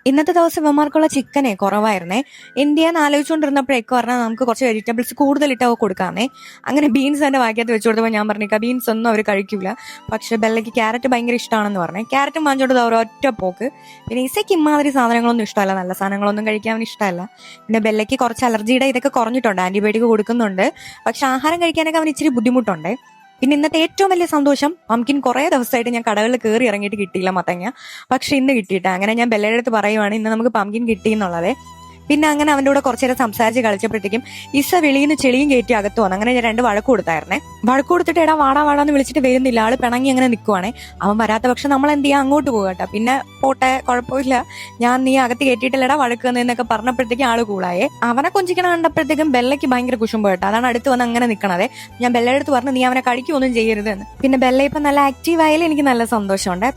ഇന്നത്തെ ദിവസം ഇവന്മാർക്കുള്ള ചിക്കനെ കുറവായിരുന്നേ. ഇന്ത്യന്ന് ആലോചിച്ചുകൊണ്ടിരുന്നപ്പോഴേക്ക് പറഞ്ഞാൽ നമുക്ക് കുറച്ച് വെജിറ്റബിൾസ് കൂടുതലിട്ട് കൊടുക്കാന്നേ. അങ്ങനെ ബീൻസ് എന്റെ വാക്യത്ത് വെച്ചു കൊടുത്തപ്പോൾ ഞാൻ പറഞ്ഞേക്ക ബീൻസ് ഒന്നും അവർ കഴിക്കൂല. പക്ഷെ ബെല്ലയ്ക്ക് ക്യാരറ്റ് ഭയങ്കര ഇഷ്ടമാണെന്ന് പറഞ്ഞേ. ക്യാരറ്റും വാങ്ങിച്ചോണ്ട് ഒരൊറ്റ പോക്ക്. പിന്നെ ഇസയ്ക്ക് ഇമാതിരി സാധനങ്ങളൊന്നും ഇഷ്ടമല്ല, നല്ല സാധനങ്ങളൊന്നും കഴിക്കാൻ അവന് ഇഷ്ടമല്ല. പിന്നെ ബെല്ലയ്ക്ക് കുറച്ച് അലർജിയുടെ ഇതൊക്കെ കുറഞ്ഞിട്ടുണ്ട്, ആന്റിബയോട്ടിക് കൊടുക്കുന്നുണ്ട്. പക്ഷെ ആഹാരം കഴിക്കാനൊക്കെ അവന് ഇച്ചിരി ബുദ്ധിമുട്ടുണ്ട്. പിന്നെ ഇന്നത്തെ ഏറ്റവും വലിയ സന്തോഷം, പംകിൻ കുറെ ദിവസമായിട്ട് ഞാൻ കടകളിൽ കയറി ഇറങ്ങിയിട്ട് കിട്ടിയില്ല മത്തങ്ങ. പക്ഷെ ഇന്ന് കിട്ടിയിട്ടാ. അങ്ങനെ ഞാൻ ബെല്ലയുടെ അടുത്ത് പറയുവാണ് ഇന്ന് നമുക്ക് പംകിൻ കിട്ടി എന്നുള്ളത്. പിന്നെ അങ്ങനെ അവന്റെ കൂടെ കുറച്ചു നേരം സംസാരിച്ച് കളിച്ചപ്പോഴത്തേക്കും ഇസ വെളിയിൽ നിന്ന് ചെളിയും കയറ്റി അകത്ത് വന്നു. അങ്ങനെ ഞാൻ 2 വഴക്ക് കൊടുത്തായിരുന്നേ. വഴക്ക് കൊടുത്തിട്ട് എടാ വാടാ വാടാന്ന് വിളിച്ചിട്ട് വരുന്നില്ല, ആള് പിണങ്ങി അങ്ങനെ നിൽക്കുവാണേ. അവൻ വരാത്ത പക്ഷെ നമ്മൾ എന്ത് ചെയ്യാം, അങ്ങോട്ട് പോകട്ടെ. പിന്നെ പോട്ടെ, കുഴപ്പമില്ല, ഞാൻ നീ അകത്ത് കയറ്റിയിട്ടില്ലടാ വഴക്ക് എന്നൊക്കെ പറഞ്ഞപ്പോഴത്തേക്കും ആള് കൂളായേ. അവനെ കൊഞ്ചിക്കണ കണ്ടപ്പോഴത്തേക്കും ബെല്ലയ്ക്ക് ഭയങ്കര കുശുമ്പ് കേട്ടോ. അതാണ് അടുത്ത് വന്ന് അങ്ങനെ നിൽക്കണതേ. ഞാൻ ബെല്ലയുടെ അടുത്ത് പറഞ്ഞു നീ അവനെ കഴിക്കുകയൊന്നും ചെയ്യരുതെന്ന്. പിന്നെ ബെല്ല ഇപ്പൊ നല്ല ആക്റ്റീവ് ആയാലും എനിക്ക് നല്ല സന്തോഷമുണ്ട്.